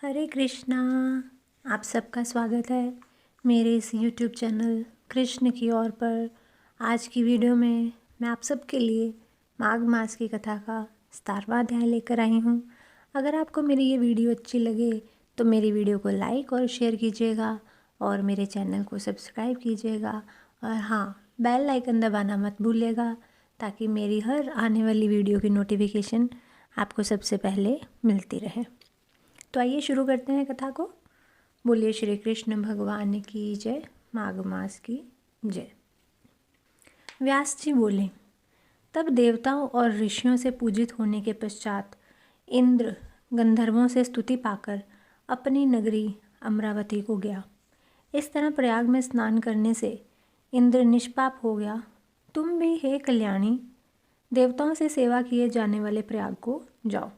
हरे कृष्णा। आप सबका स्वागत है मेरे इस YouTube चैनल कृष्ण की ओर पर। आज की वीडियो में मैं आप सबके लिए माघ मास की कथा का 17वां अध्याय लेकर आई हूँ। अगर आपको मेरी ये वीडियो अच्छी लगे तो मेरी वीडियो को लाइक और शेयर कीजिएगा और मेरे चैनल को सब्सक्राइब कीजिएगा। और हाँ, बेल आइकन दबाना मत भूलिएगा ताकि मेरी हर आने वाली वीडियो की नोटिफिकेशन आपको सबसे पहले मिलती रहे। तो आइए शुरू करते हैं कथा को। बोलिए श्री कृष्ण भगवान की जय, माघ मास की जय। व्यास जी बोले, तब देवताओं और ऋषियों से पूजित होने के पश्चात इंद्र गंधर्वों से स्तुति पाकर अपनी नगरी अमरावती को गया। इस तरह प्रयाग में स्नान करने से इंद्र निष्पाप हो गया। तुम भी हे कल्याणी, देवताओं से सेवा किए जाने वाले प्रयाग को जाओ।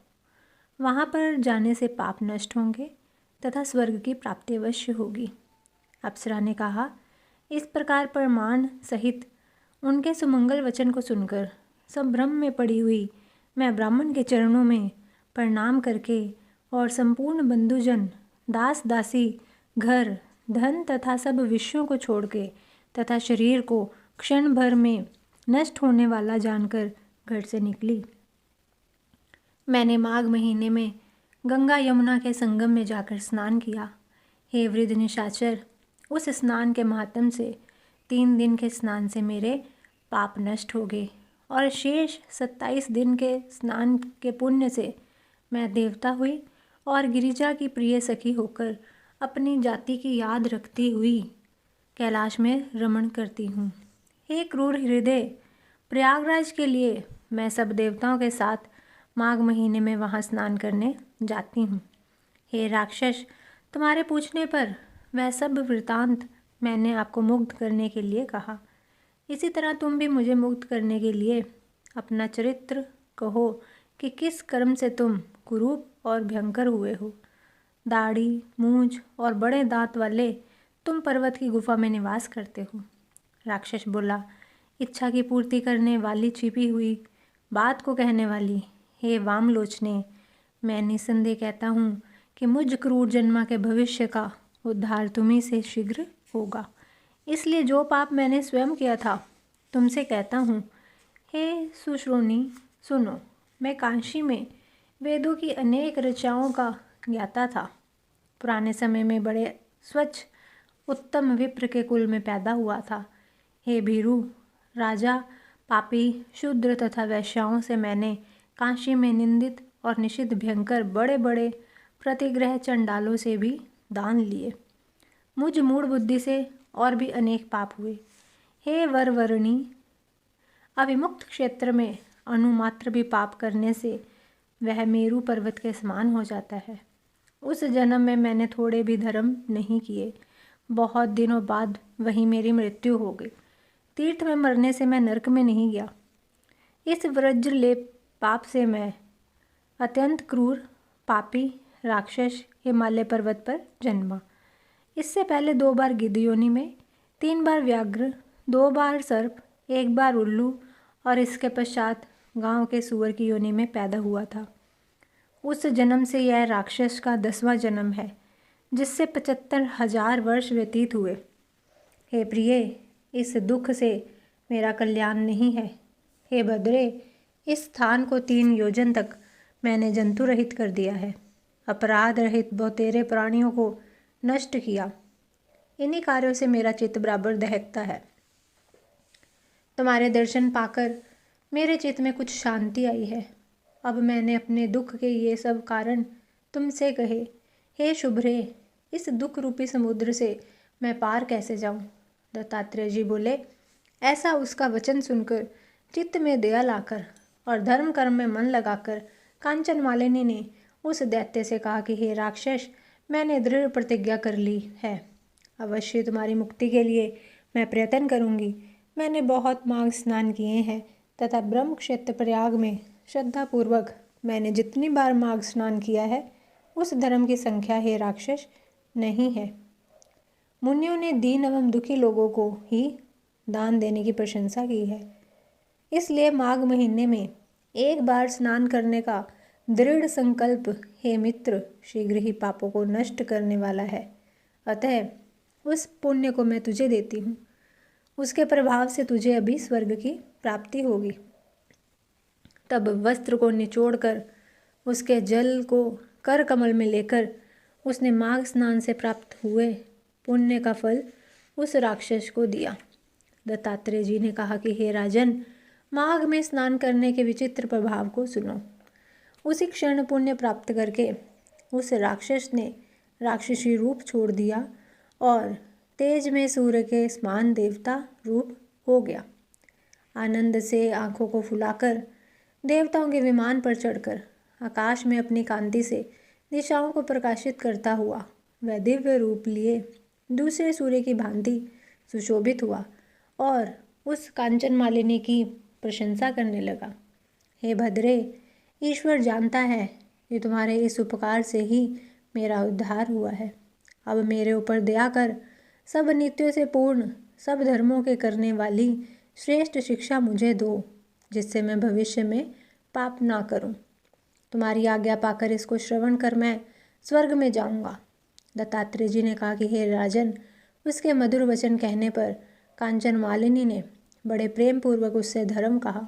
वहाँ पर जाने से पाप नष्ट होंगे तथा स्वर्ग की प्राप्ति अवश्य होगी। अप्सरा ने कहा, इस प्रकार प्रमाण सहित उनके सुमंगल वचन को सुनकर संभ्रम में पड़ी हुई मैं ब्राह्मण के चरणों में प्रणाम करके और संपूर्ण बंधुजन, दास दासी, घर धन तथा सब विषयों को छोड़ के तथा शरीर को क्षण भर में नष्ट होने वाला जानकर घर से निकली। मैंने माघ महीने में गंगा यमुना के संगम में जाकर स्नान किया। हे वृद्ध निशाचर, उस स्नान के माध्यम से 3 दिन के स्नान से मेरे पाप नष्ट हो गए और शेष 27 दिन के स्नान के पुण्य से मैं देवता हुई और गिरिजा की प्रिय सखी होकर अपनी जाति की याद रखती हुई कैलाश में रमण करती हूँ। हे क्रूर हृदय, प्रयागराज के लिए मैं सब देवताओं के साथ माघ महीने में वहाँ स्नान करने जाती हूँ। हे राक्षस, तुम्हारे पूछने पर वह सब वृतांत मैंने आपको मुग्ध करने के लिए कहा। इसी तरह तुम भी मुझे मुग्ध करने के लिए अपना चरित्र कहो कि किस कर्म से तुम कुरूप और भयंकर हुए हो। दाढ़ी, मूंछ और बड़े दांत वाले तुम पर्वत की गुफा में निवास करते हो। राक्षस बोला, इच्छा की पूर्ति करने वाली छिपी हुई बात को कहने वाली, हे वामलोचने, मैं निसंदेह कहता हूँ कि मुझ क्रूर जन्मा के भविष्य का उद्धार तुम्ही से शीघ्र होगा। इसलिए जो पाप मैंने स्वयं किया था तुमसे कहता हूँ। हे सुश्रोणी, सुनो, मैं काशी में वेदों की अनेक ऋचाओं का ज्ञाता था। पुराने समय में बड़े स्वच्छ उत्तम विप्र के कुल में पैदा हुआ था। हे भीरु, राजा, पापी, शूद्र तथा वैश्याओं से मैंने काशी में निंदित और निषिद्ध भयंकर बड़े बड़े प्रतिग्रह चंडालों से भी दान लिए। मुझ मूढ़ बुद्धि से और भी अनेक पाप हुए। हे वरवरणी, अविमुक्त क्षेत्र में अनुमात्र भी पाप करने से वह मेरु पर्वत के समान हो जाता है। उस जन्म में मैंने थोड़े भी धर्म नहीं किए। बहुत दिनों बाद वहीं मेरी मृत्यु हो गई। तीर्थ में मरने से मैं नरक में नहीं गया। इस वज्रलेप पाप से मैं अत्यंत क्रूर पापी राक्षस हिमालय पर्वत पर जन्मा। इससे पहले 2 बार गिद्ध योनि में, 3 बार व्याघ्र, 2 बार सर्प, 1 बार उल्लू और इसके पश्चात गांव के सूअर की योनि में पैदा हुआ था। उस जन्म से यह राक्षस का 10वां जन्म है, जिससे 75,000 वर्ष व्यतीत हुए। हे प्रिय, इस दुख से मेरा कल्याण नहीं है। हे भद्रे, इस स्थान को 3 योजन तक मैंने जंतु रहित कर दिया है। अपराध रहित बहुतेरे प्राणियों को नष्ट किया। इन्हीं कार्यों से मेरा चित्त बराबर दहकता है। तुम्हारे दर्शन पाकर मेरे चित्त में कुछ शांति आई है। अब मैंने अपने दुख के ये सब कारण तुमसे कहे। हे शुभ्रे, इस दुख रूपी समुद्र से मैं पार कैसे जाऊं? दत्तात्रेय जी बोले, ऐसा उसका वचन सुनकर चित्त में दया लाकर और धर्म कर्म में मन लगाकर कांचन मालिनी ने उस दैत्य से कहा कि हे राक्षस, मैंने दृढ़ प्रतिज्ञा कर ली है। अवश्य तुम्हारी मुक्ति के लिए मैं प्रयत्न करूंगी। मैंने बहुत माघ स्नान किए हैं तथा ब्रह्म क्षेत्र प्रयाग में श्रद्धापूर्वक मैंने जितनी बार माघ स्नान किया है उस धर्म की संख्या हे राक्षस नहीं है। मुनियों ने दीन एवं दुखी लोगों को ही दान देने की प्रशंसा की है। इसलिए माघ महीने में एक बार स्नान करने का दृढ़ संकल्प हे मित्र शीघ्र ही पापों को नष्ट करने वाला है, अतः उस पुण्य को मैं तुझे देती हूँ। उसके प्रभाव से तुझे अभी स्वर्ग की प्राप्ति होगी। तब वस्त्र को निचोड़कर उसके जल को कर कमल में लेकर उसने माघ स्नान से प्राप्त हुए पुण्य का फल उस राक्षस को दिया। दत्तात्रेय जी ने कहा कि हे राजन, माघ में स्नान करने के विचित्र प्रभाव को सुनो। उसी क्षण पुण्य प्राप्त करके उस राक्षस ने राक्षसी रूप छोड़ दिया और तेज में सूर्य के समान देवता रूप हो गया। आनंद से आंखों को फुलाकर देवताओं के विमान पर चढ़कर आकाश में अपनी कांति से दिशाओं को प्रकाशित करता हुआ वह दिव्य रूप लिए दूसरे सूर्य की भांति सुशोभित हुआ और उस कांचन मालिनी की प्रशंसा करने लगा। हे भद्रे, ईश्वर जानता है कि तुम्हारे इस उपकार से ही मेरा उद्धार हुआ है। अब मेरे ऊपर दया कर सब नित्यों से पूर्ण, सब धर्मों के करने वाली श्रेष्ठ शिक्षा मुझे दो, जिससे मैं भविष्य में पाप ना करूं। तुम्हारी आज्ञा पाकर इसको श्रवण कर मैं स्वर्ग में जाऊंगा। दत्तात्रेय जी ने कहा कि हे राजन, उसके मधुर वचन कहने पर कांचन मालिनी ने बड़े प्रेम पूर्वक उससे धर्म कहा।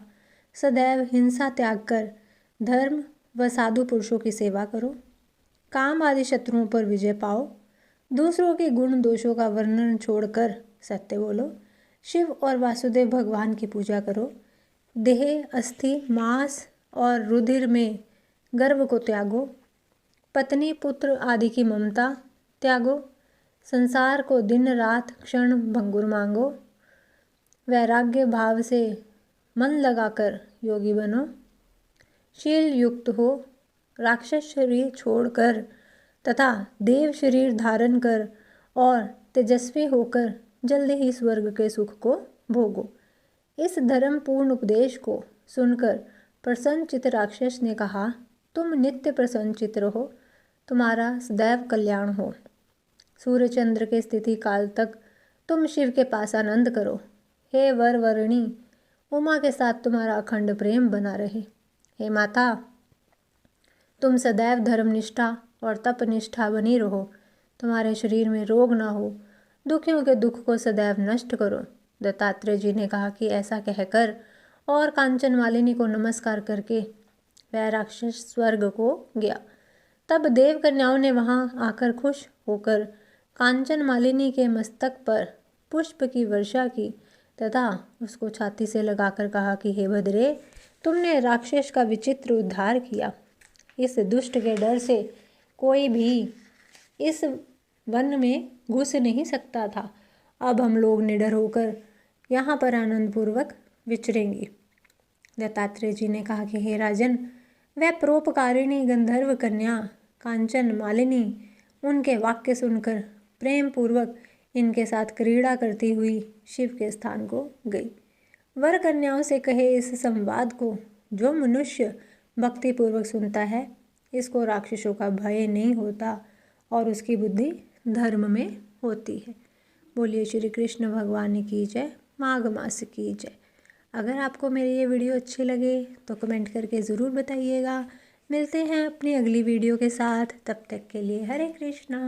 सदैव हिंसा त्याग कर धर्म व साधु पुरुषों की सेवा करो, काम आदि शत्रुओं पर विजय पाओ, दूसरों के गुण दोषों का वर्णन छोड़कर सत्य बोलो, शिव और वासुदेव भगवान की पूजा करो, देह, अस्थि, मांस और रुधिर में गर्व को त्यागो, पत्नी पुत्र आदि की ममता त्यागो, संसार को दिन रात क्षण भंगुर मांगो, वैराग्य भाव से मन लगाकर योगी बनो, शील युक्त हो, राक्षस शरीर छोड़कर तथा देव शरीर धारण कर और तेजस्वी होकर जल्दी ही स्वर्ग के सुख को भोगो। इस धर्म पूर्ण उपदेश को सुनकर प्रसन्नचित्त राक्षस ने कहा, तुम नित्य प्रसन्नचित्त रहो, तुम्हारा सदैव कल्याण हो। सूर्य चंद्र के स्थिति काल तक तुम शिव के पास आनंद करो। हे वर वरणी, उमा के साथ तुम्हारा अखंड प्रेम बना रहे। हे माता, तुम सदैव धर्मनिष्ठा और तपनिष्ठा बनी रहो। तुम्हारे शरीर में रोग ना हो, दुखियों के दुख को सदैव नष्ट करो। दत्तात्रेय जी ने कहा कि ऐसा कहकर और कांचन मालिनी को नमस्कार करके वह राक्षस स्वर्ग को गया। तब देव कन्याओं ने वहां आकर खुश होकर कांचन मालिनी के मस्तक पर पुष्प की वर्षा की तथा उसको छाती से लगाकर कहा कि हे भद्रे, तुमने राक्षस का विचित्र उद्धार किया। इस दुष्ट के डर से कोई भी इस वन में घुस नहीं सकता था। अब हम लोग निडर होकर यहाँ पर आनंदपूर्वक विचरेंगे। दत्तात्रेय जी ने कहा कि हे राजन, वह परोपकारिणी गंधर्व कन्या कांचन मालिनी उनके वाक्य सुनकर प्रेम पूर्वक इनके साथ क्रीड़ा करती हुई शिव के स्थान को गई। वर कन्याओं से कहे इस संवाद को जो मनुष्य भक्तिपूर्वक सुनता है, इसको राक्षसों का भय नहीं होता और उसकी बुद्धि धर्म में होती है। बोलिए श्री कृष्ण भगवान की जय, माघ मास की जय। अगर आपको मेरी ये वीडियो अच्छी लगे तो कमेंट करके ज़रूर बताइएगा। मिलते हैं अपनी अगली वीडियो के साथ, तब तक के लिए हरे कृष्णा।